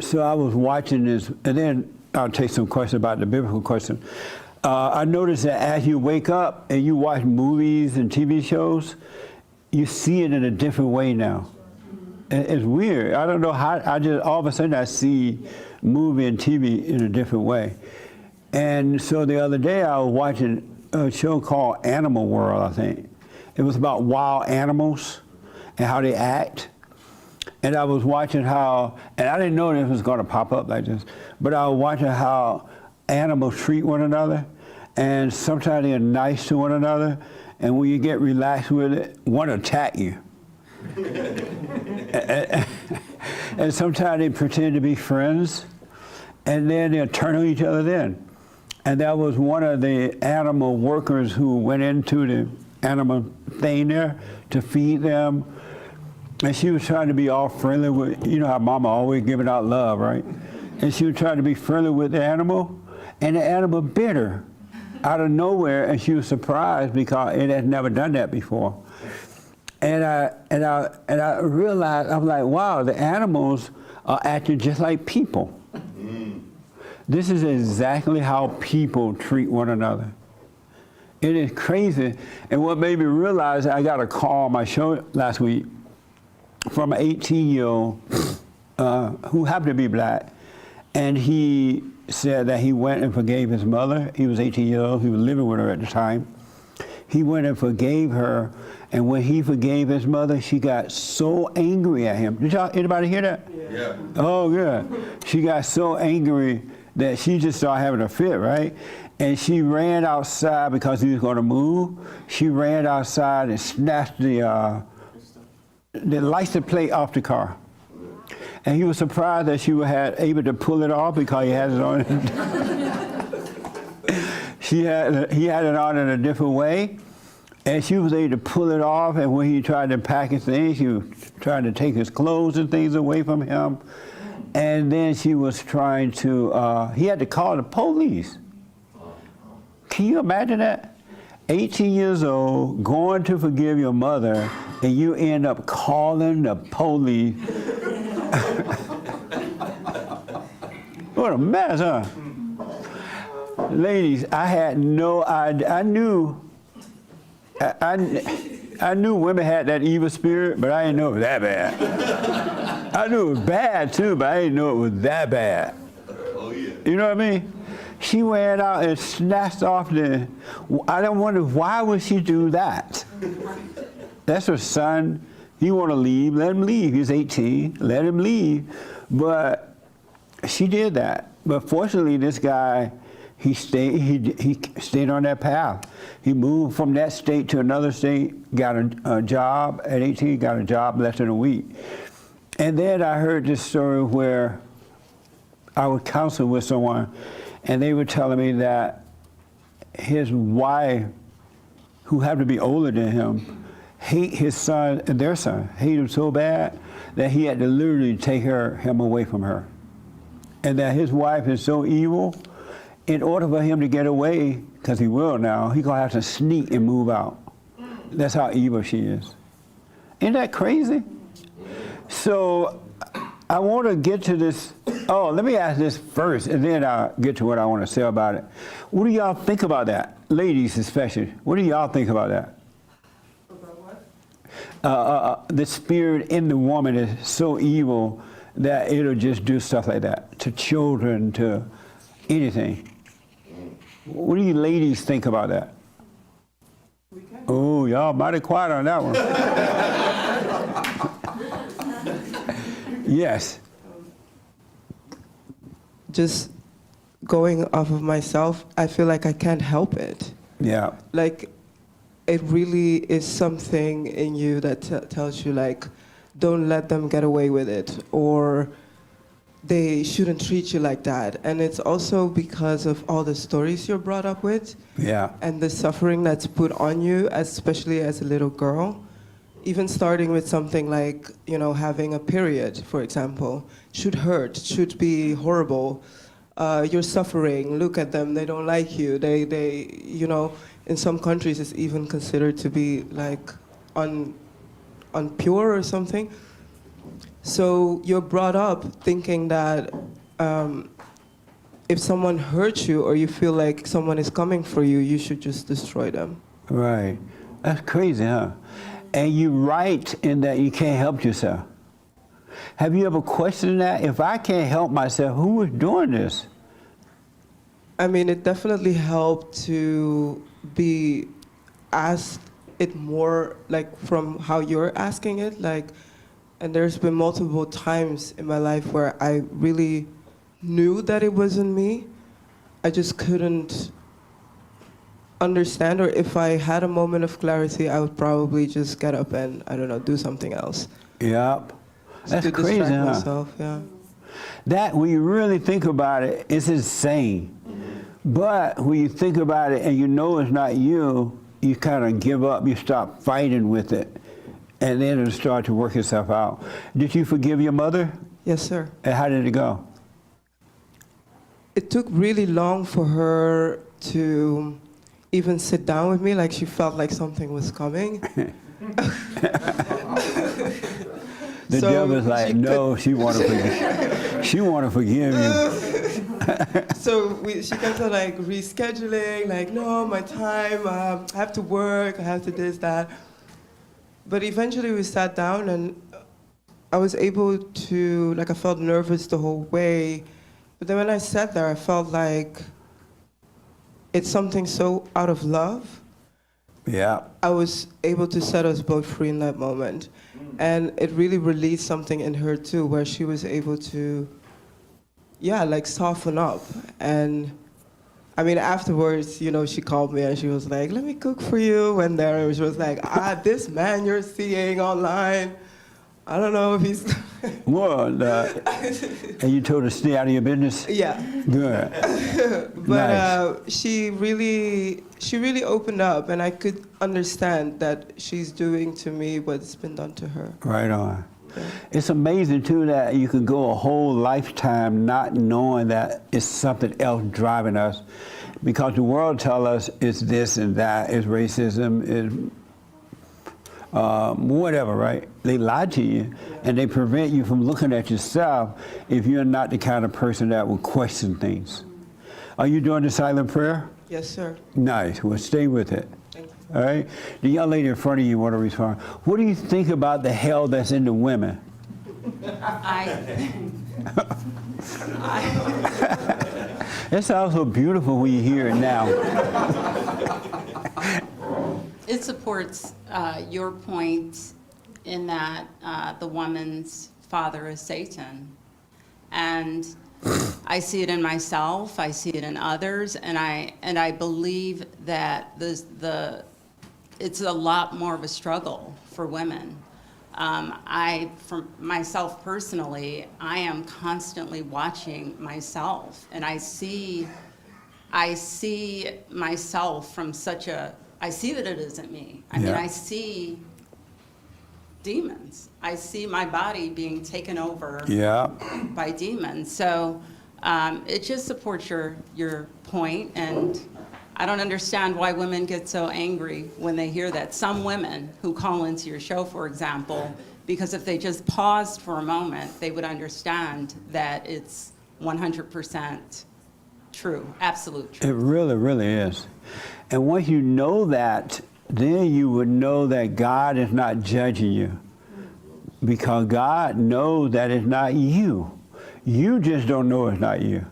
So I was watching this, and then I'll take some questions about the biblical question. I noticed that as you wake up and you watch movies and TV shows, you see it in a different way now. It's weird. I don't know how, I just, all of a sudden I see movie and TV in a different way. And so the other day I was watching a show called Animal World, I think. It was about wild animals and how they act. And I was watching how, and I didn't know this was going to pop up like this, but I was watching how animals treat one another, and sometimes they're nice to one another, and when you get relaxed with it, one will attack you. And sometimes they pretend to be friends, and then they'll turn on each other then. And that was one of the animal workers who went into the animal thing there to feed them. And she was trying to be all friendly with, you know how mama always giving out love, right? And she was trying to be friendly with the animal, and the animal bit her out of nowhere, and she was surprised because it had never done that before. And I realized, I was like, wow, the animals are acting just like people. This is exactly how people treat one another. It is crazy. And what made me realize, I got a call on my show last week from an 18-year-old who happened to be black, and he said that he went and forgave his mother. He was 18 years old, he was living with her at the time. He went and forgave her, and when he forgave his mother, she got so angry at him. Did y'all, anybody hear that? Yeah. Oh, yeah. She got so angry that she just started having a fit, right? And she ran outside because he was going to move. She ran outside and snatched the license plate off the car. And he was surprised that she was able to pull it off because he had it on. He had it on in a different way, and she was able to pull it off. And when he tried to pack his things, she was trying to take his clothes and things away from him. And then she was trying to, he had to call the police. Can you imagine that? 18 years old, going to forgive your mother, and you end up calling the police. What a mess, huh? Ladies, I had no idea. I knew women had that evil spirit, but I didn't know it was that bad. I knew it was bad too, but I didn't know it was that bad. Oh, yeah. You know what I mean? She went out and snatched off the, I don't wonder, why would she do that? That's her son. He want to leave, let him leave. He's 18, let him leave. But she did that. But fortunately, this guy, he stayed on that path. He moved from that state to another state, got a job at 18, got a job less than a week. And then I heard this story where I was counseling with someone, and they were telling me that his wife, who happened to be older than him, hate his son, their son, hate him so bad that he had to literally take him away from her. And that his wife is so evil, in order for him to get away, because he will now, he's gonna have to sneak and move out. That's how evil she is. Isn't that crazy? So I want to get to this. Oh, let me ask this first, and then I'll get to what I want to say about it. What do y'all think about that? Ladies especially, what do y'all think about that? The spirit in the woman is so evil that it'll just do stuff like that to children, to anything. What do you ladies think about that? Oh, y'all mighty quiet on that one. Yes. Just going off of myself, I feel like I can't help it. Yeah. Like, it really is something in you that tells you, like, don't let them get away with it, or they shouldn't treat you like that. And it's also because of all the stories you're brought up with. Yeah. And the suffering that's put on you, especially as a little girl. Even starting with something like, you know, having a period, for example, should hurt, should be horrible. You're suffering, look at them, they don't like you. They, you know, in some countries it's even considered to be like unpure or something. So you're brought up thinking that if someone hurts you or you feel like someone is coming for you, you should just destroy them. Right. That's crazy, huh? And you right in that you can't help yourself. Have you ever questioned that? If I can't help myself, who is doing this? I mean, it definitely helped to be asked it more like from how you're asking it. Like, and there's been multiple times in my life where I really knew that it wasn't me. I just couldn't understand, or if I had a moment of clarity, I would probably just get up and, I don't know, do something else. Yep. That's to crazy, distract huh? myself, yeah. That, when you really think about it, it's insane. But when you think about it and you know it's not you, you kind of give up, you stop fighting with it, and then it'll start to work itself out. Did you forgive your mother? Yes, sir. And how did it go? It took really long for her to even sit down with me, like she felt like something was coming. The So devil's like, she no, she want to forgive. She want to forgive you. So she kept on like rescheduling, like, no, my time, I have to work, I have to this, that. But eventually we sat down and I was able to, like, I felt nervous the whole way. But then when I sat there, I felt like it's something so out of love. Yeah. I was able to set us both free in that moment. And it really released something in her too, where she was able to, yeah, like soften up. And I mean, afterwards, you know, she called me and she was like, let me cook for you. And there she was like, this man you're seeing online, I don't know if he's... Well, and you told her to stay out of your business? Yeah. Good. But Nice. she really opened up, and I could understand that she's doing to me what's been done to her. Right on. Yeah. It's amazing, too, that you can go a whole lifetime not knowing that it's something else driving us, because the world tells us it's this and that, it's racism, it's whatever, right? They lie to you, and they prevent you from looking at yourself if you're not the kind of person that will question things. Are you doing the silent prayer? Yes, sir. Nice. Well, stay with it. Thank you. All right? The young lady in front of you want to respond. What do you think about the hell that's in the women? It sounds so beautiful when you hear it now. It supports your point in that the woman's father is Satan. And I see it in myself, I see it in others, and I believe that it's a lot more of a struggle for women. For myself personally, I am constantly watching myself, and I see myself from I see that it isn't me. I mean, I see demons. I see my body being taken over by demons. So it just supports your point, and I don't understand why women get so angry when they hear that. Some women who call into your show, for example, because if they just paused for a moment, they would understand that it's 100% true, absolute truth. It really, really is. And once you know that, then you would know that God is not judging you, because God knows that it's not you. You just don't know it's not you.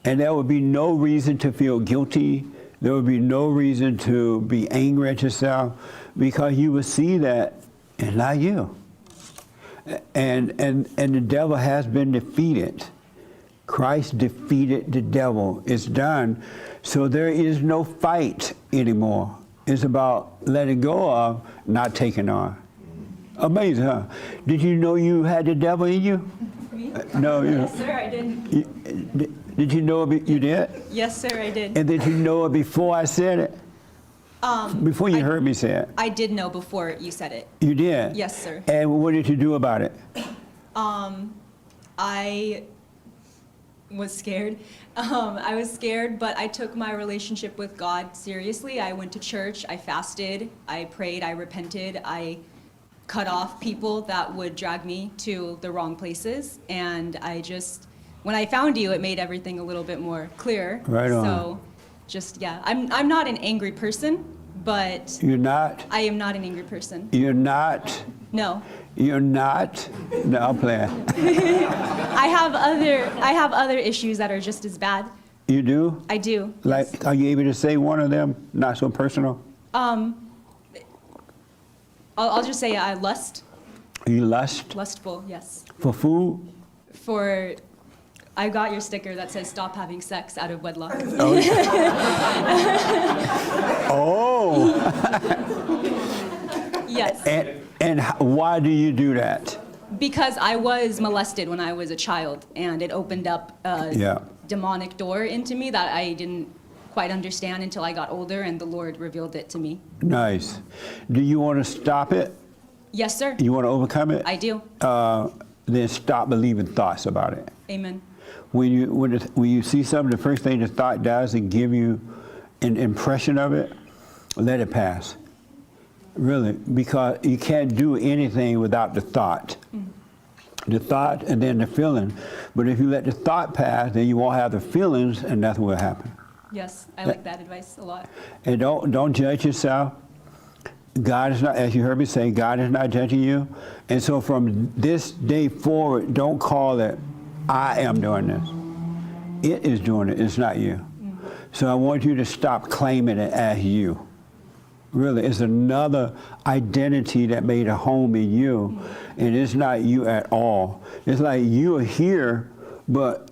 And there would be no reason to feel guilty. There would be no reason to be angry at yourself, because you would see that it's not you. And the devil has been defeated. Christ defeated the devil. It's done. So there is no fight anymore. It's about letting go of, not taking on. Amazing, huh? Did you know you had the devil in you? Me? No, you. Yes, sir, I did. Did you know it? You did? Yes, sir, I did. And did you know it before I said it? Before you heard me say it? I did know before you said it. You did? Yes, sir. And what did you do about it? I was scared. I was scared, but I took my relationship with God seriously. I went to church, I fasted, I prayed, I repented, I cut off people that would drag me to the wrong places. And when I found you, it made everything a little bit more clear. Right on. So yeah, I'm not an angry person, but You're not? I am not an angry person. You're not? No. You're not? No, I'm playing. I have other issues that are just as bad. You do? I do. Like, are you able to say one of them? Not so personal? I'll just say I lust. You lust Lustful, yes. for food? I got your sticker that says stop having sex out of wedlock. Oh. Yes. And why do you do that? Because I was molested when I was a child, and it opened up a Yeah. demonic door into me that I didn't quite understand until I got older, and the Lord revealed it to me. Nice. Do you want to stop it? Yes, sir. You want to overcome it? I do. Then stop believing thoughts about it. Amen. When you see something, the first thing the thought does is give you an impression of it. Let it pass. Really, because you can't do anything without the thought. The thought and then the feeling. But if you let the thought pass, then you won't have the feelings, and nothing will happen. Yes, I like that advice a lot. And don't judge yourself. God is not, as you heard me say, God is not judging you. And so from this day forward, don't call it, I am doing this. It is doing it, it's not you. So I want you to stop claiming it as you. Really, it's another identity that made a home in you, and it's not you at all. It's like you are here, but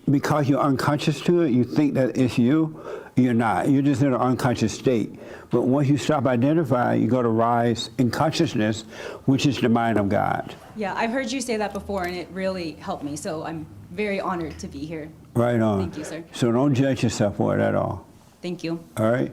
because you're unconscious to it, you think that it's you. You're not. You're just in an unconscious state. But once you stop identifying, you go to rise in consciousness, which is the mind of God. Yeah, I've heard you say that before, and it really helped me, so I'm very honored to be here. Right on. Thank you, sir. So don't judge yourself for it at all. Thank you. All right?